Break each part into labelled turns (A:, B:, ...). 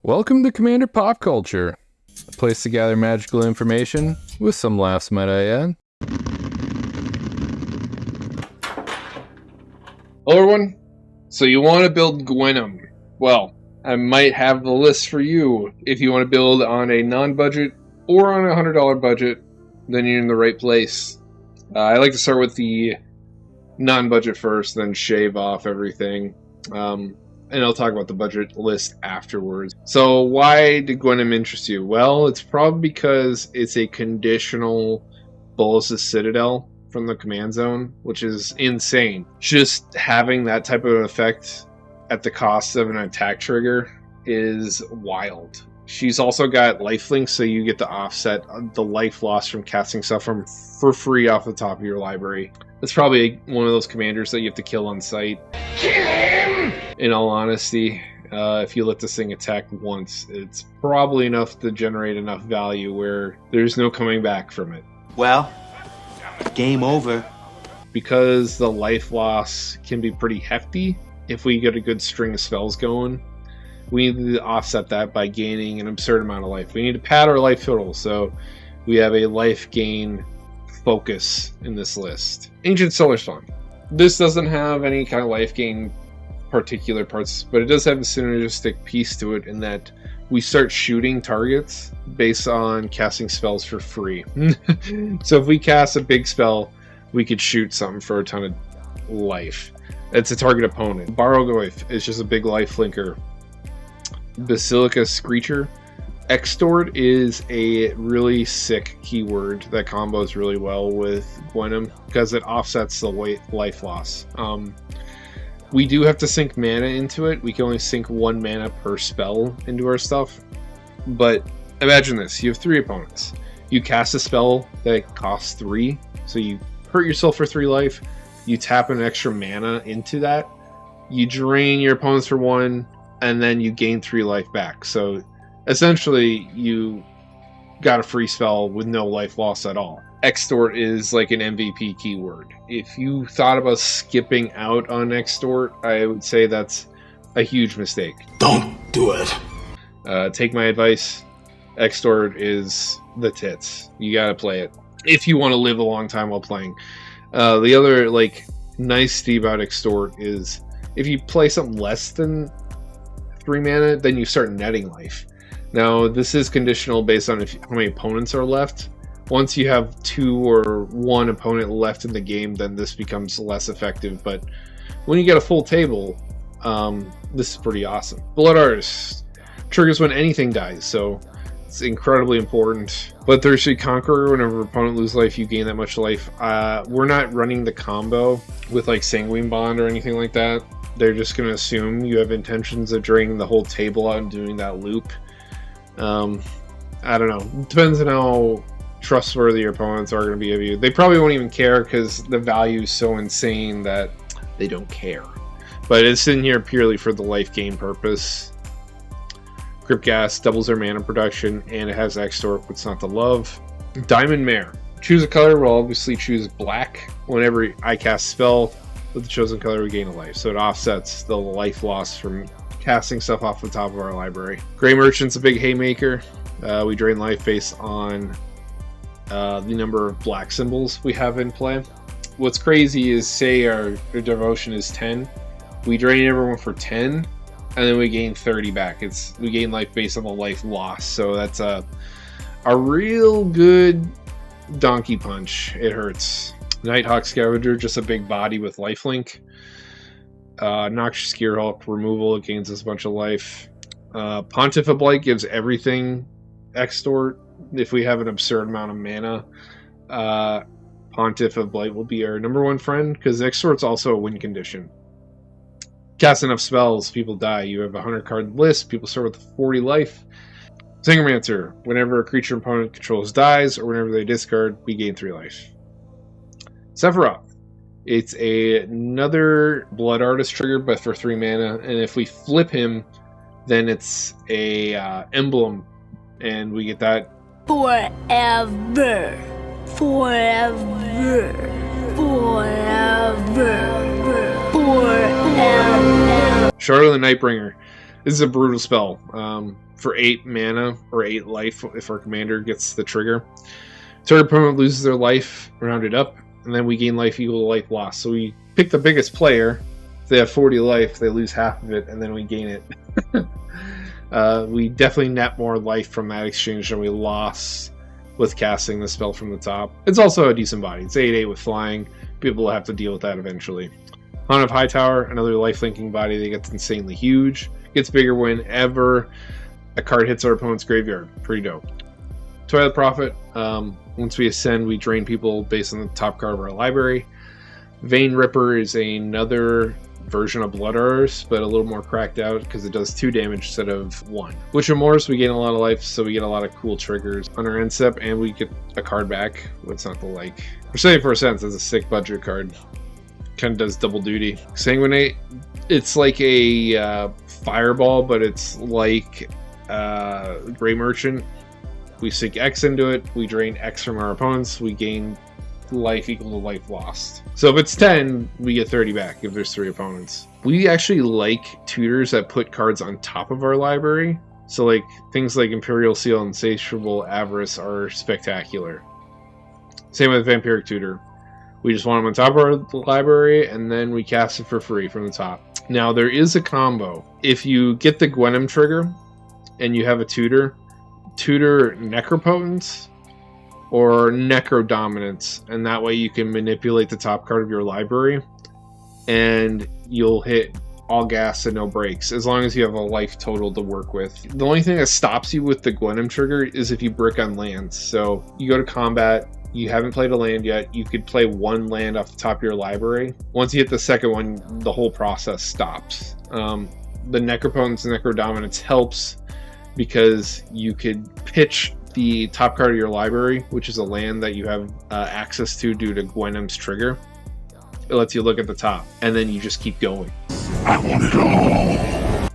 A: Welcome to Commander Pop Culture, a place to gather magical information with some laughs, might I add.
B: Hello everyone, so you want to build Gwenom. Well, I might have the list for you. If you want to build on a non-budget or on a $100 budget, then you're in the right place. I like to start with the non-budget first, then shave off everything. And I'll talk about the budget list afterwards. So why did Gwenom interest you? Well, it's probably because it's a conditional Bolas' Citadel from the command zone, which is insane. Just having that type of effect at the cost of an attack trigger is wild. She's also got lifelink, so you get to offset the life loss from casting stuff for free off the top of your library. It's probably one of those commanders that you have to kill on sight. Kill him! In all honesty, if you let this thing attack once, it's probably enough to generate enough value where there's no coming back from it.
C: Well, game over.
B: Because the life loss can be pretty hefty, if we get a good string of spells going, we need to offset that by gaining an absurd amount of life. We need to pad our life total, so we have a life gain focus in this list. Ancient Stellar Spawn. This doesn't have any kind of life gain particular parts, but it does have a synergistic piece to it in that we start shooting targets based on casting spells for free. So if we cast a big spell, we could shoot something for a ton of life. It's a target opponent. Barrogoyf is just a big life flinker. Basilica Screecher. Extort is a really sick keyword that combos really well with Gwenom because it offsets the life loss. We do have to sink mana into it. We can only sink 1 mana per spell into our stuff. But imagine this. You have 3 opponents. You cast a spell that costs 3, so you hurt yourself for 3 life. You tap an extra mana into that. You drain your opponents for 1, and then you gain 3 life back. So essentially, you got a free spell with no life loss at all. Extort is like an MVP keyword. If you thought about skipping out on Extort, I would say that's a huge mistake.
C: Don't do it.
B: Take my advice. Extort is the tits. You gotta play it if you want to live a long time while playing. The other nice thing about Extort is if you play something less than 3 mana, then you start netting life. Now, this is conditional based on how many opponents are left. Once you have 2 or 1 opponent left in the game, then this becomes less effective. But when you get a full table, this is pretty awesome. Blood Artist triggers when anything dies, so it's incredibly important. Bloodthirsty Conqueror, whenever opponent loses life, you gain that much life. We're not running the combo with Sanguine Bond or anything like that. They're just going to assume you have intentions of draining the whole table out and doing that loop. I don't know. Depends on how trustworthy your opponents are going to be of you. They probably won't even care because the value is so insane that they don't care. But it's in here purely for the life gain purpose. Grip Gas doubles their mana production, and it has Extort, what's not to love. Diamond Mare. Choose a color. We'll obviously choose black. Whenever I cast spell with the chosen color, we gain a life. So it offsets the life loss from casting stuff off the top of our library. Grey Merchant's a big haymaker. We drain life based on the number of black symbols we have in play. What's crazy is, say our devotion is 10. We drain everyone for 10, and then we gain 30 back. We gain life based on the life loss. So that's a real good donkey punch. It hurts. Nighthawk Scavenger, just a big body with lifelink. Noxious Gearhulk removal, it gains us a bunch of life. Pontiff of Blight gives everything Extort. If we have an absurd amount of mana, Pontiff of Blight will be our number 1 friend, because Extort's also a win condition. Cast enough spells, people die. You have a 100 card list, people start with 40 life. Zingermancer, whenever a creature opponent controls dies, or whenever they discard, we gain 3 life. Sephiroth. It's another Blood Artist trigger, but for 3 mana, and if we flip him, then it's a emblem, and we get that
D: forever, forever, forever, forever.
B: Shard of the Nightbringer. This is a brutal spell. for 8 mana or 8 life if our commander gets the trigger. Target opponent loses their life, rounded up, and then we gain life equal to life lost. So we pick the biggest player. If they have 40 life, they lose half of it, and then we gain it. We definitely net more life from that exchange than we lost with casting the spell from the top. It's also a decent body. It's 8/8 with flying. People will have to deal with that eventually. Hunt of Hightower, another life-linking body that gets insanely huge. Gets bigger whenever a card hits our opponent's graveyard. Pretty dope. Twilight Prophet. Once we ascend, we drain people based on the top card of our library. Vein Ripper is another version of Blood Artist, but a little more cracked out because it does 2 damage instead of 1. Witch of Morris, we gain a lot of life, so we get a lot of cool triggers on our end step, and we get a card back. What's not to like? For 74 cents, it's a sick budget card. Kind of does double duty. Sanguinate, it's like a fireball, but it's like Grey Merchant. We sink X into it, we drain X from our opponents, we gain life equal to life lost. So if it's 10, we get 30 back if there's 3 opponents. We actually like tutors that put cards on top of our library. So like things like Imperial Seal and Insatiable Avarice are spectacular. Same with Vampiric Tutor. We just want them on top of our library, and then we cast it for free from the top. Now there is a combo. If you get the Gwenom trigger and you have a tutor Necropotence or Necrodominance, and that way you can manipulate the top card of your library and you'll hit all gas and no brakes as long as you have a life total to work with. The only thing that stops you with the Gwenom trigger is if you brick on lands. So you go to combat, you haven't played a land yet, you could play 1 land off the top of your library. Once you hit the second one, the whole process stops. The Necropotence and Necrodominance helps because you could pitch the top card of your library, which is a land that you have access to due to Gwenom's trigger. It lets you look at the top, and then you just keep going.
C: I want it all.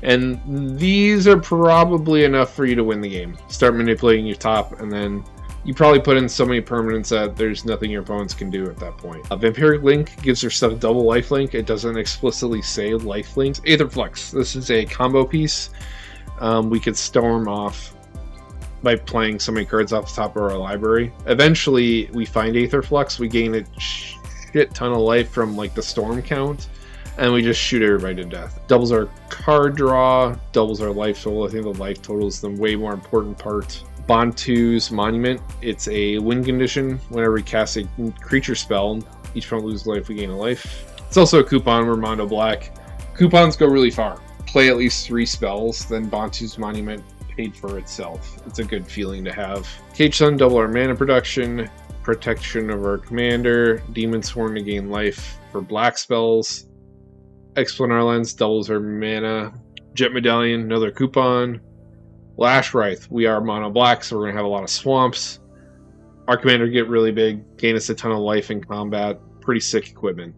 B: And these are probably enough for you to win the game. Start manipulating your top, and then you probably put in so many permanents that there's nothing your opponents can do at that point. Vampiric Link gives their stuff double lifelink. It doesn't explicitly say lifelinks. Aetherflux. This is a combo piece. We could storm off by playing so many cards off the top of our library. Eventually, we find Aetherflux. We gain a shit ton of life from like the storm count, and we just shoot everybody to death. Doubles our card draw, doubles our life total. I think the life total is the way more important part. Bantu's Monument. It's a win condition. Whenever we cast a creature spell, each opponent loses life, we gain a life. It's also a coupon. We're Mono Black. Coupons go really far. Play at least 3 spells, then Bantu's Monument paid for itself. It's a good feeling to have. Cage Sun, double our mana production, protection of our commander, Demon Sworn to gain life for black spells, Explanar Lens doubles our mana, Jet Medallion, another coupon, Lash Writhe, we are mono black, so we're going to have a lot of swamps. Our commander get really big, gain us a ton of life in combat, pretty sick equipment.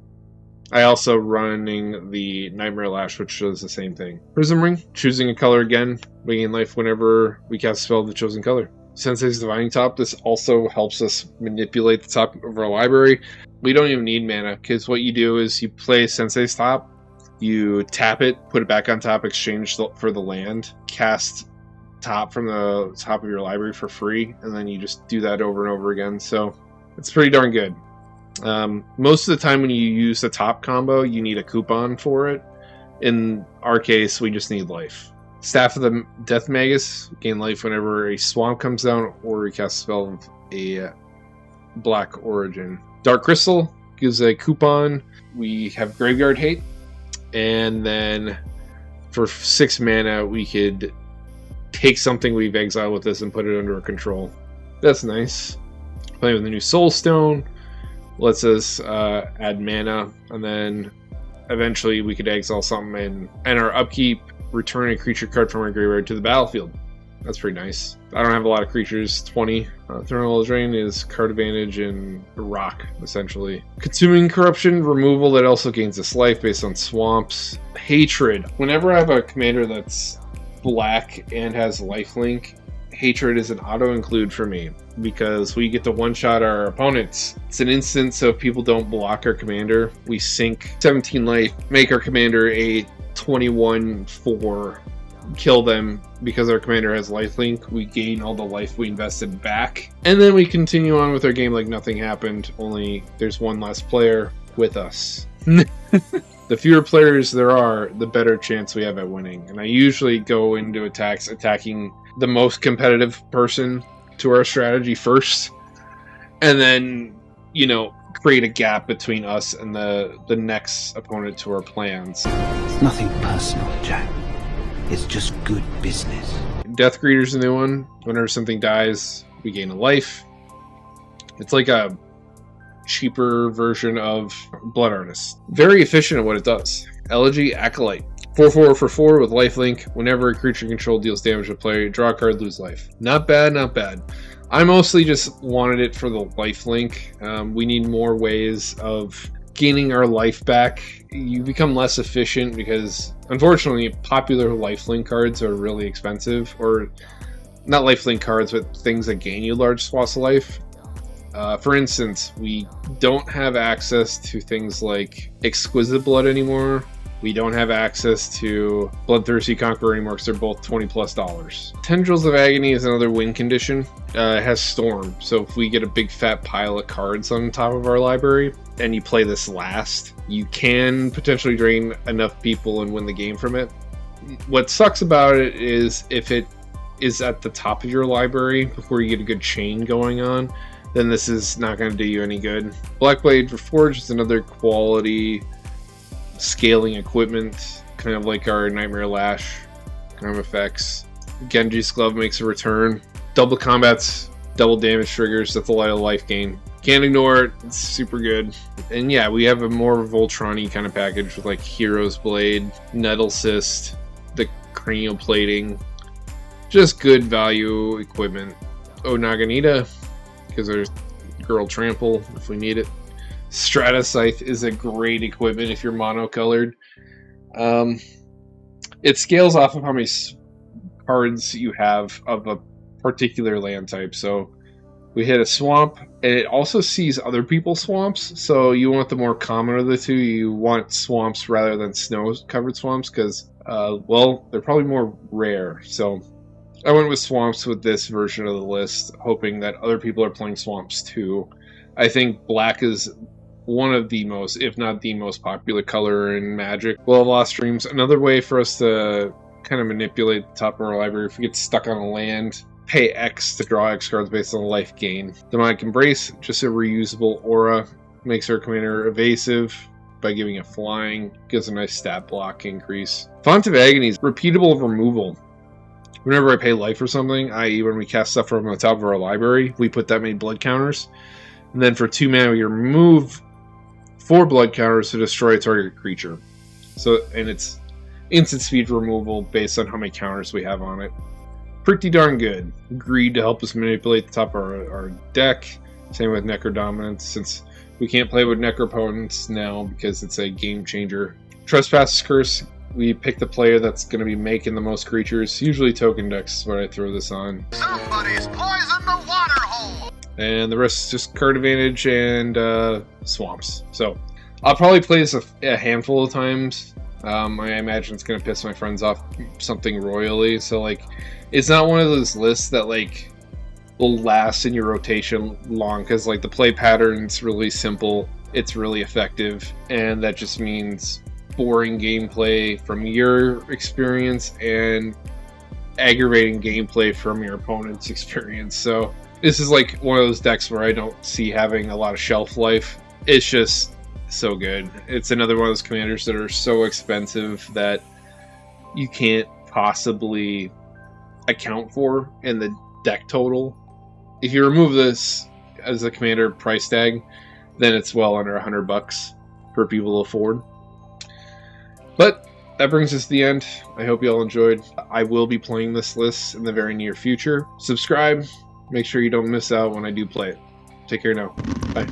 B: I also running the Nightmare Lash, which does the same thing. Prism Ring, choosing a color again, we gain life whenever we cast a spell of the chosen color. Sensei's Divining Top, this also helps us manipulate the top of our library. We don't even need mana, because what you do is you play Sensei's Top, you tap it, put it back on top, exchange for the land, cast top from the top of your library for free, and then you just do that over and over again, so it's pretty darn good. Most of the time when you use the top combo, you need a coupon for it. In our case, we just need life. Staff of the Death Magus, gain life whenever a swamp comes down or we cast a spell of a black origin. Dark Crystal gives a coupon. We have Graveyard Hate, and then for 6 mana we could take something we've exiled with us and put it under our control. That's nice. Playing with the new Soul Stone lets us add mana, and then eventually we could exile something and our upkeep, return a creature card from our graveyard to the battlefield. That's pretty nice. I don't have a lot of creatures. 20. Thermal Drain is card advantage and rock, essentially. Consuming Corruption, removal that also gains us life based on swamps. Hatred. Whenever I have a commander that's black and has lifelink, Hatred is an auto-include for me, because we get to one-shot our opponents. It's an instant, so if people don't block our commander, we sink 17 life, make our commander a 21 for kill them, because our commander has lifelink, we gain all the life we invested back. And then we continue on with our game like nothing happened, only there's one less player with us. The fewer players there are, the better chance we have at winning. And I usually go into attacks attacking the most competitive person to our strategy first, and then, you know, create a gap between us and the next opponent to our plans.
E: It's nothing personal, Jack. It's just good business.
B: Death Greeter's a new one. Whenever something dies, we gain a life. It's like a cheaper version of Blood Artist. Very efficient at what it does. Elegy Acolyte. 4/4 for 4 with lifelink. Whenever a creature control deals damage to player, draw a card, lose life. Not bad, not bad. I mostly just wanted it for the lifelink. We need more ways of gaining our life back. You become less efficient because, unfortunately, popular lifelink cards are really expensive. Or, not lifelink cards, but things that gain you large swaths of life. For instance, we don't have access to things like Exquisite Blood anymore. We don't have access to Bloodthirsty Conqueror anymore because they're both $20+. Tendrils of Agony is another win condition. It has Storm, so if we get a big fat pile of cards on top of our library and you play this last, you can potentially drain enough people and win the game from it. What sucks about it is if it is at the top of your library before you get a good chain going on, then this is not going to do you any good. Blackblade Reforged is another quality scaling equipment, kind of like our Nightmare Lash kind of effects. Genji's Glove makes a return. Double combats, double damage triggers, that's a lot of life gain. Can't ignore it, it's super good. And yeah, we have a more Voltron-y kind of package with like Hero's Blade, Nettle Cyst, the cranial plating. Just good value equipment. Oh, Naganita, because there's Girl Trample if we need it. Strata Scythe is a great equipment if you're monocolored. It scales off of how many cards you have of a particular land type. So we hit a swamp, and it also sees other people's swamps. So you want the more common of the two. You want swamps rather than snow-covered swamps because, well, they're probably more rare. So I went with swamps with this version of the list, hoping that other people are playing swamps too. I think black is one of the most, if not the most popular color in Magic. Well of Lost Dreams, another way for us to kind of manipulate the top of our library. If we get stuck on a land, pay X to draw X cards based on life gain. Demonic Embrace, just a reusable aura, makes our commander evasive by giving it flying, gives a nice stat block increase. Font of Agony is repeatable removal. Whenever I pay life or something, i.e. when we cast stuff from the top of our library, we put that many blood counters. And then for 2 mana, we remove 4 blood counters to destroy a target creature. So, and it's instant speed removal based on how many counters we have on it. Pretty darn good. Greed to help us manipulate the top of our deck. Same with Necrodominance, since we can't play with Necropotence now because it's a game changer. Trespass Curse. We pick the player that's going to be making the most creatures. Usually token decks is what I throw this on.
F: Somebody's poisoned the water hole!
B: And the rest is just card advantage and swamps. So I'll probably play this a handful of times. I imagine it's going to piss my friends off something royally. So like, it's not one of those lists that like will last in your rotation long, because like the play pattern's really simple. It's really effective, and that just means boring gameplay from your experience and aggravating gameplay from your opponent's experience. So this is like one of those decks where I don't see having a lot of shelf life. It's just so good. It's another one of those commanders that are so expensive that you can't possibly account for in the deck total. If you remove this as a commander price tag, then it's well under $100 for people to afford. But that brings us to the end. I hope you all enjoyed. I will be playing this list in the very near future. Subscribe. Make sure you don't miss out when I do play it. Take care now. Bye.